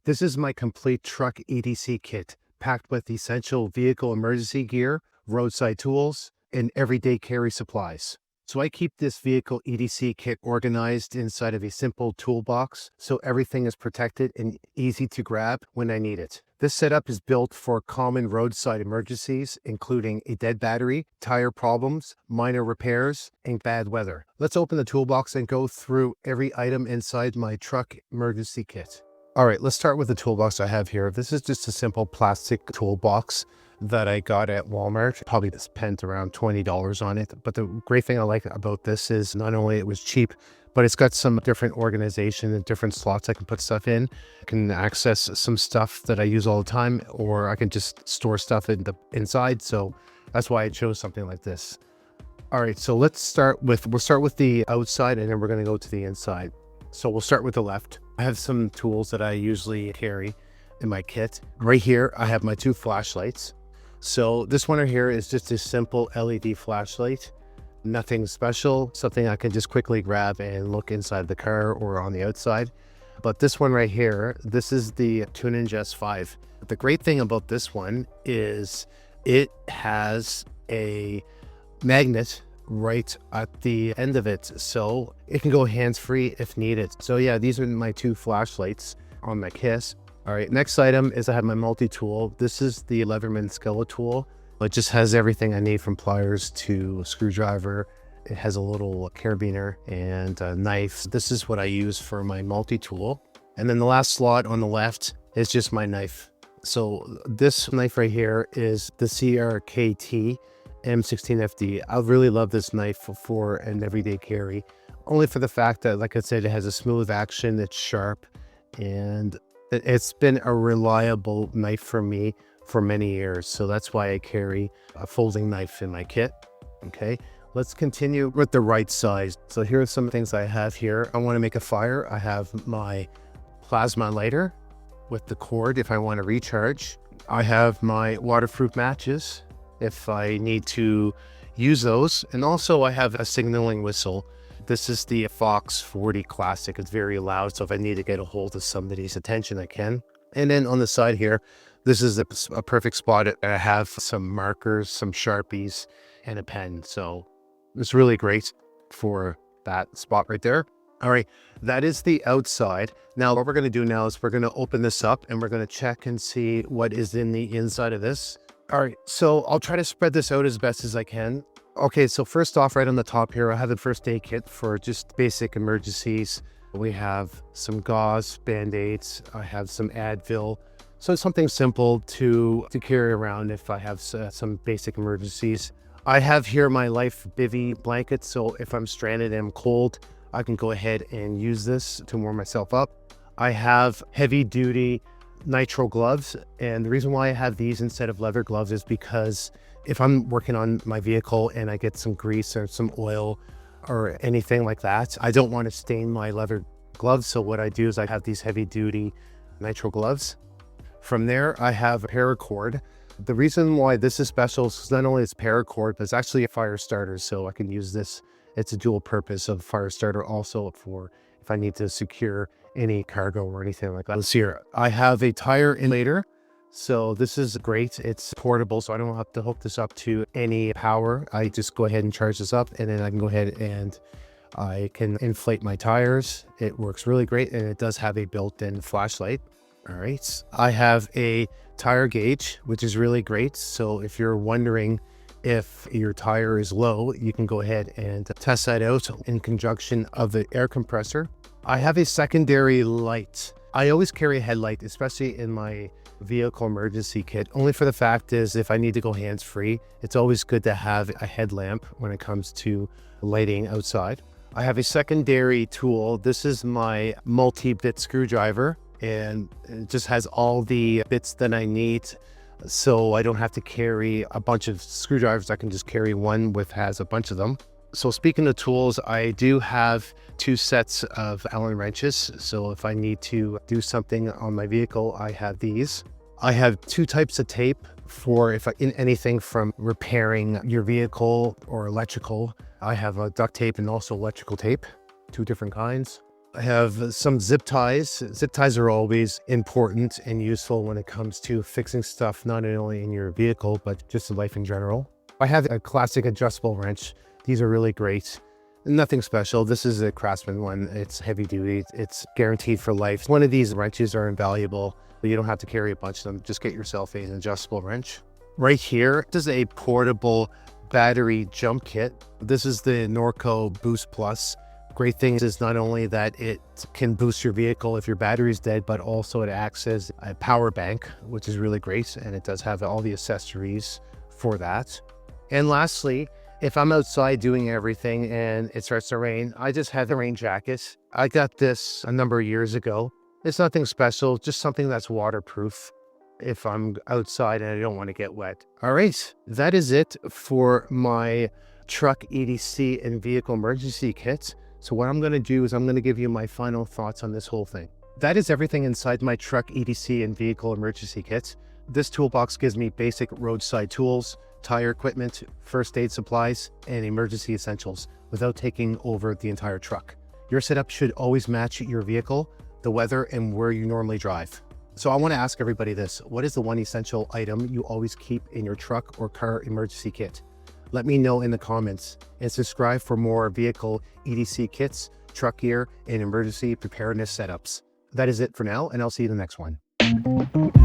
This is my complete truck EDC kit, packed with essential vehicle emergency gear, roadside tools, and everyday carry supplies. So I keep this vehicle EDC kit organized inside of a simple toolbox so everything is protected and easy to grab when I need it. This setup is built for common roadside emergencies, including a dead battery, tire problems, minor repairs, and bad weather. Let's open the toolbox and go through every item inside my truck emergency kit. All right, let's start with the toolbox I have here. This is just a simple plastic toolbox that I got at Walmart. Probably spent around $20 on it. But the great thing I like about this is not only it was cheap, but it's got some different organization and different slots I can put stuff in. I can access some stuff that I use all the time, or I can just store stuff in the inside. So that's why I chose something like this. All right, so we'll start with the outside, and then we're gonna go to the inside. So we'll start with the left. I have some tools that I usually carry in my kit. Right here, I have my two flashlights. So this one right here is just a simple LED flashlight. Nothing special, something I can just quickly grab and look inside the car or on the outside. But this one right here, this is the Tuning S5. The great thing about this one is it has a magnet right at the end of it, so it can go hands-free if needed. So yeah, these are my two flashlights on my kit. All right, next item is I have my multi-tool. This is the Leatherman Skele-tool. It just has everything I need, from pliers to screwdriver. It has a little carabiner and a knife. This is what I use for my multi-tool. And then the last slot on the left is just my knife. So this knife right here is the CRKT M16FD. I really love this knife for an everyday carry, only for the fact that, like I said, it has a smooth action, it's sharp, and it's been a reliable knife for me for many years. So that's why I carry a folding knife in my kit. Okay, let's continue with the right side. So here are some things I have here. I want to make a fire. I have my plasma lighter with the cord if I want to recharge. I have my waterproof matches if I need to use those. And also I have a signaling whistle. This is the Fox 40 Classic. It's very loud, so if I need to get a hold of somebody's attention, I can. And then on the side here, this is a perfect spot. I have some markers, some Sharpies, and a pen. So it's really great for that spot right there. All right, that is the outside. Now what we're gonna do now is we're gonna open this up and we're gonna check and see what is in the inside of this. All right, so I'll try to spread this out as best as I can. Okay, so first off, right on the top here, I have the first aid kit for just basic emergencies. We have some gauze, Band-Aids. I have some Advil. So it's something simple to carry around if I have some basic emergencies. I have here my Life Bivy blanket. So if I'm stranded and I'm cold, I can go ahead and use this to warm myself up. I have heavy duty nitrile gloves, and the reason why I have these instead of leather gloves is because if I'm working on my vehicle and I get some grease or some oil or anything like that, I don't want to stain my leather gloves. So what I do is I have these heavy duty nitrile gloves. From there, I have a paracord. The reason why this is special is not only it's paracord, but it's actually a fire starter. So I can use this. It's a dual purpose of fire starter, also for if I need to secure any cargo or anything like that. Let's see here. I have a tire inflator. So this is great. It's portable, so I don't have to hook this up to any power. I just go ahead and charge this up, and then I can go ahead and I can inflate my tires. It works really great, and it does have a built-in flashlight. All right. I have a tire gauge, which is really great. So if you're wondering if your tire is low, you can go ahead and test that out in conjunction of the air compressor. I have a secondary light. I always carry a headlight, especially in my vehicle emergency kit, only for the fact is if I need to go hands-free, it's always good to have a headlamp when it comes to lighting outside. I have a secondary tool. This is my multi-bit screwdriver, and it just has all the bits that I need, so I don't have to carry a bunch of screwdrivers. I can just carry one has a bunch of them. So speaking of tools, I do have two sets of Allen wrenches. So if I need to do something on my vehicle, I have these. I have two types of tape for in anything from repairing your vehicle or electrical. I have a duct tape and also electrical tape, two different kinds. I have some zip ties. Zip ties are always important and useful when it comes to fixing stuff, not only in your vehicle, but just in life in general. I have a classic adjustable wrench. These are really great. Nothing special. This is a Craftsman one. It's heavy duty. It's guaranteed for life. One of these wrenches are invaluable, but you don't have to carry a bunch of them. Just get yourself an adjustable wrench. Right here, this is a portable battery jump kit. This is the Norco Boost Plus. Great thing is not only that it can boost your vehicle if your battery's dead, but also it acts as a power bank, which is really great. And it does have all the accessories for that. And lastly, if I'm outside doing everything and it starts to rain, I just have the rain jacket. I got this a number of years ago. It's nothing special, just something that's waterproof if I'm outside and I don't want to get wet. All right, that is it for my truck EDC and vehicle emergency kit. So what I'm going to do is I'm going to give you my final thoughts on this whole thing. That is everything inside my truck EDC and vehicle emergency kit. This toolbox gives me basic roadside tools, tire equipment, first aid supplies, and emergency essentials without taking over the entire truck. Your setup should always match your vehicle, the weather, and where you normally drive. So I want to ask everybody this: what is the one essential item you always keep in your truck or car emergency kit? Let me know in the comments, and subscribe for more vehicle EDC kits, truck gear, and emergency preparedness setups. That is it for now, and I'll see you in the next one.